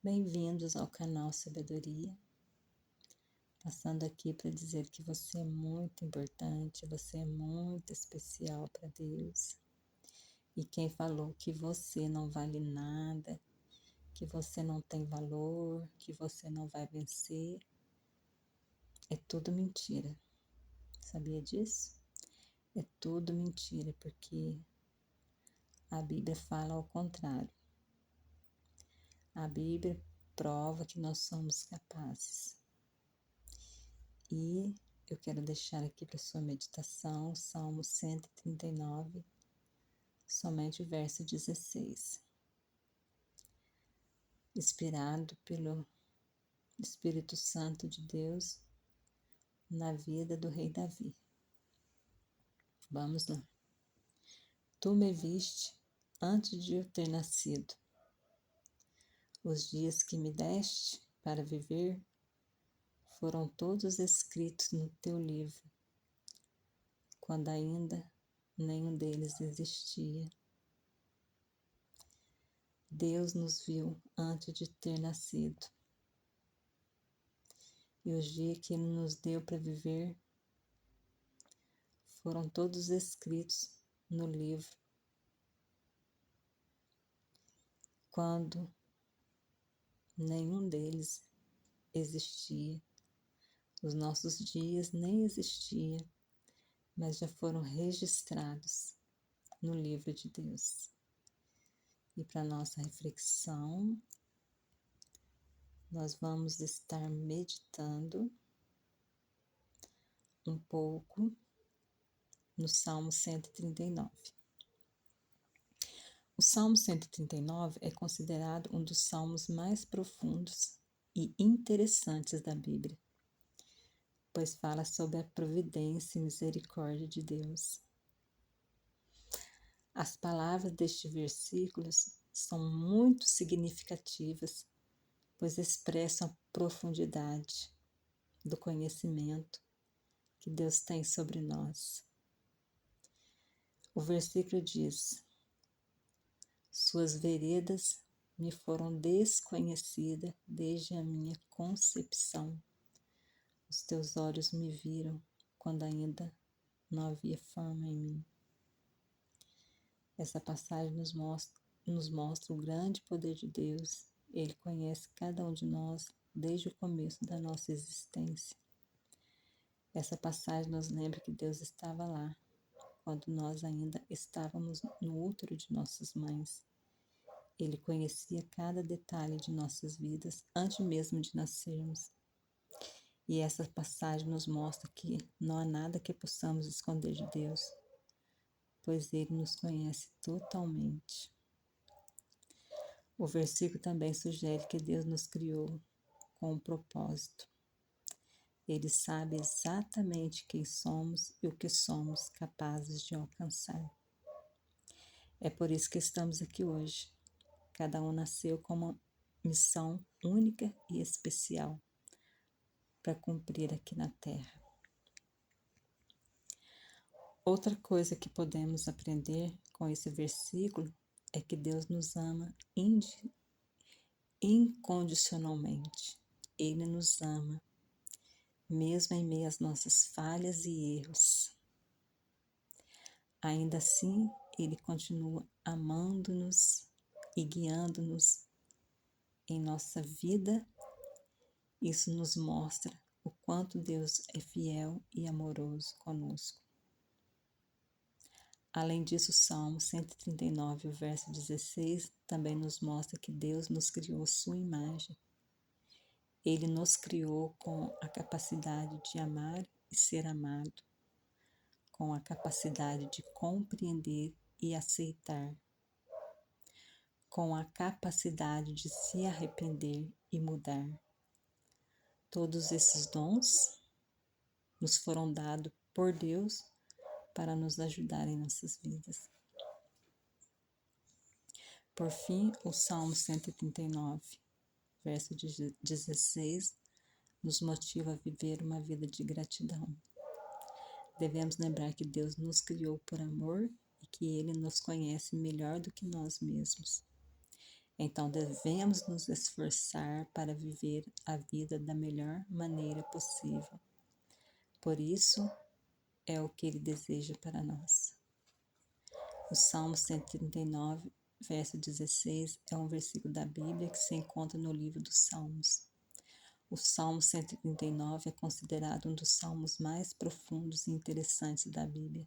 Bem-vindos ao canal Sabedoria. Passando aqui para dizer que você é muito importante, você é muito especial para Deus. E quem falou que você não vale nada, que você não tem valor, que você não vai vencer, é tudo mentira. Sabia disso? É tudo mentira, porque a Bíblia fala ao contrário. A Bíblia prova que nós somos capazes. E eu quero deixar aqui para sua meditação, Salmo 139, somente o verso 16. Inspirado pelo Espírito Santo de Deus na vida do rei Davi. Vamos lá. Tu me viste antes de eu ter nascido. Os dias que me deste para viver foram todos escritos no teu livro, quando ainda nenhum deles existia. Deus nos viu antes de ter nascido. E os dias que Ele nos deu para viver foram todos escritos no livro, quando nenhum deles existia. Os nossos dias nem existiam, mas já foram registrados no livro de Deus. E para nossa reflexão, nós vamos estar meditando um pouco no Salmo 139. O Salmo 139 é considerado um dos salmos mais profundos e interessantes da Bíblia, pois fala sobre a providência e misericórdia de Deus. As palavras destes versículos são muito significativas, pois expressam a profundidade do conhecimento que Deus tem sobre nós. O versículo diz: Suas veredas me foram desconhecidas desde a minha concepção. Os teus olhos me viram quando ainda não havia forma em mim. Essa passagem nos mostra o grande poder de Deus. Ele conhece cada um de nós desde o começo da nossa existência. Essa passagem nos lembra que Deus estava lá, quando nós ainda estávamos no útero de nossas mães. Ele conhecia cada detalhe de nossas vidas antes mesmo de nascermos. E essa passagem nos mostra que não há nada que possamos esconder de Deus, pois Ele nos conhece totalmente. O versículo também sugere que Deus nos criou com um propósito. Ele sabe exatamente quem somos e o que somos capazes de alcançar. É por isso que estamos aqui hoje. Cada um nasceu com uma missão única e especial para cumprir aqui na Terra. Outra coisa que podemos aprender com esse versículo é que Deus nos ama incondicionalmente. Ele nos ama, mesmo em meio às nossas falhas e erros. Ainda assim, Ele continua amando-nos e guiando-nos em nossa vida. Isso nos mostra o quanto Deus é fiel e amoroso conosco. Além disso, o Salmo 139, o verso 16, também nos mostra que Deus nos criou à sua imagem. Ele nos criou com a capacidade de amar e ser amado, com a capacidade de compreender e aceitar, com a capacidade de se arrepender e mudar. Todos esses dons nos foram dados por Deus para nos ajudar em nossas vidas. Por fim, o Salmo 139, verso 16, nos motiva a viver uma vida de gratidão. Devemos lembrar que Deus nos criou por amor e que Ele nos conhece melhor do que nós mesmos. Então devemos nos esforçar para viver a vida da melhor maneira possível. Por isso é o que Ele deseja para nós. O Salmo 139, verso 16, é um versículo da Bíblia que se encontra no livro dos Salmos. O Salmo 139 é considerado um dos salmos mais profundos e interessantes da Bíblia,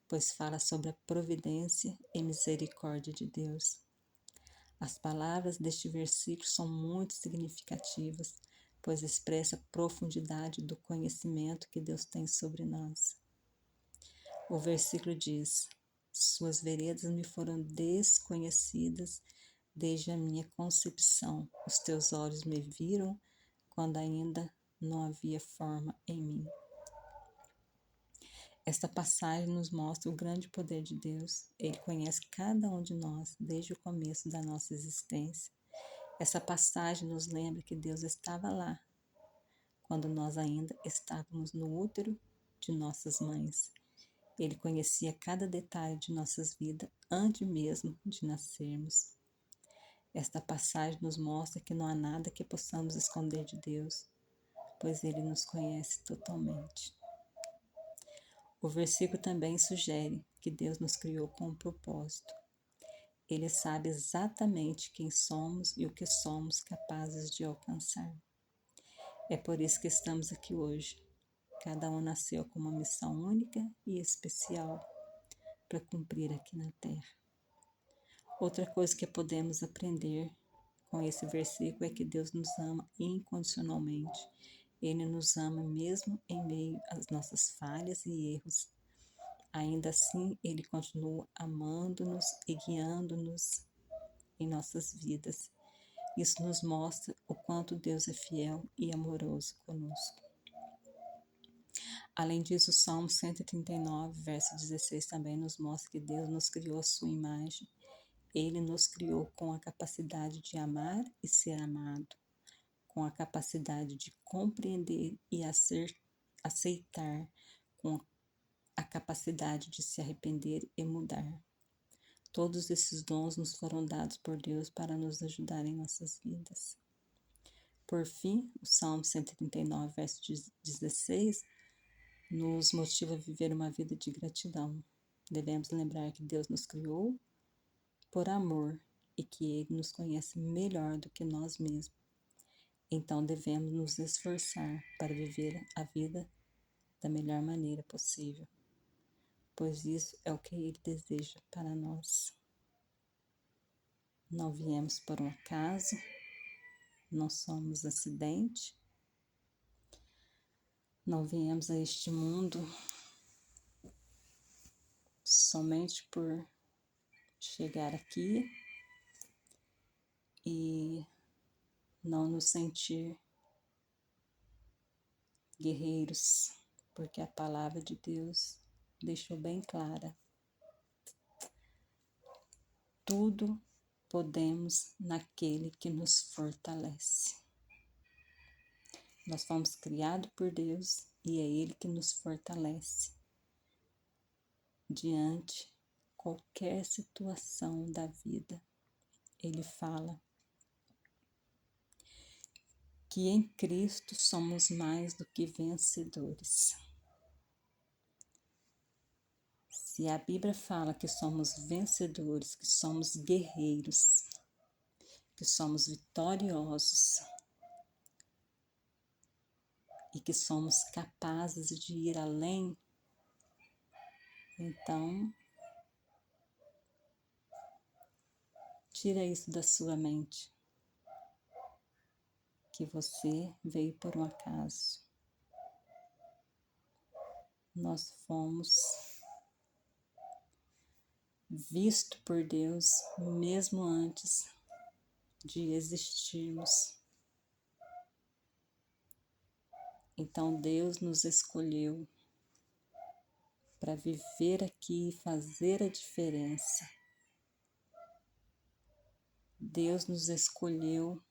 pois fala sobre a providência e misericórdia de Deus. As palavras deste versículo são muito significativas, pois expressa a profundidade do conhecimento que Deus tem sobre nós. O versículo diz: Suas veredas me foram desconhecidas desde a minha concepção. Os teus olhos me viram quando ainda não havia forma em mim. Esta passagem nos mostra o grande poder de Deus. Ele conhece cada um de nós desde o começo da nossa existência. Essa passagem nos lembra que Deus estava lá, quando nós ainda estávamos no útero de nossas mães. Ele conhecia cada detalhe de nossas vidas antes mesmo de nascermos. Esta passagem nos mostra que não há nada que possamos esconder de Deus, pois Ele nos conhece totalmente. O versículo também sugere que Deus nos criou com um propósito. Ele sabe exatamente quem somos e o que somos capazes de alcançar. É por isso que estamos aqui hoje. Cada um nasceu com uma missão única e especial para cumprir aqui na Terra. Outra coisa que podemos aprender com esse versículo é que Deus nos ama incondicionalmente. Ele nos ama mesmo em meio às nossas falhas e erros. Ainda assim, Ele continua amando-nos e guiando-nos em nossas vidas. Isso nos mostra o quanto Deus é fiel e amoroso conosco. Além disso, o Salmo 139, verso 16, também nos mostra que Deus nos criou à sua imagem. Ele nos criou com a capacidade de amar e ser amado, com a capacidade de compreender e aceitar, com a capacidade de se arrepender e mudar. Todos esses dons nos foram dados por Deus para nos ajudar em nossas vidas. Por fim, o Salmo 139, verso 16, nos motiva a viver uma vida de gratidão. Devemos lembrar que Deus nos criou por amor e que Ele nos conhece melhor do que nós mesmos. Então devemos nos esforçar para viver a vida da melhor maneira possível, pois isso é o que Ele deseja para nós. Não viemos por um acaso, não somos acidente, não viemos a este mundo somente por chegar aqui e não nos sentir guerreiros, porque a palavra de Deus deixou bem clara. Tudo podemos naquele que nos fortalece. Nós fomos criados por Deus e é Ele que nos fortalece diante qualquer situação da vida. Ele fala que em Cristo somos mais do que vencedores. Se a Bíblia fala que somos vencedores, que somos guerreiros, que somos vitoriosos e que somos capazes de ir além, então tira isso da sua mente, que você veio por um acaso. Nós fomos vistos por Deus mesmo antes de existirmos. Então Deus nos escolheu para viver aqui e fazer a diferença. Deus nos escolheu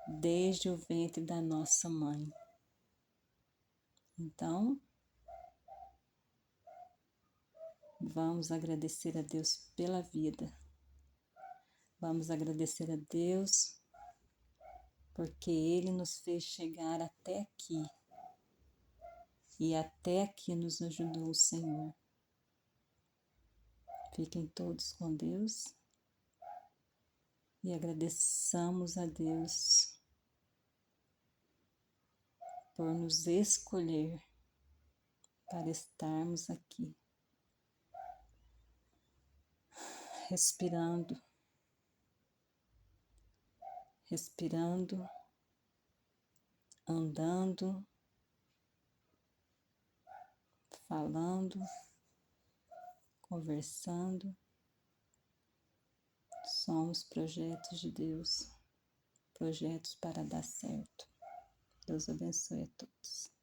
desde o ventre da nossa mãe. Então, vamos agradecer a Deus pela vida, Vamos agradecer a Deus, porque Ele nos fez chegar até aqui. E até aqui nos ajudou o Senhor. Fiquem todos com Deus e agradeçamos a Deus por nos escolher para estarmos aqui, respirando, andando, falando, conversando. Somos projetos de Deus, projetos para dar certo. Deus abençoe a todos.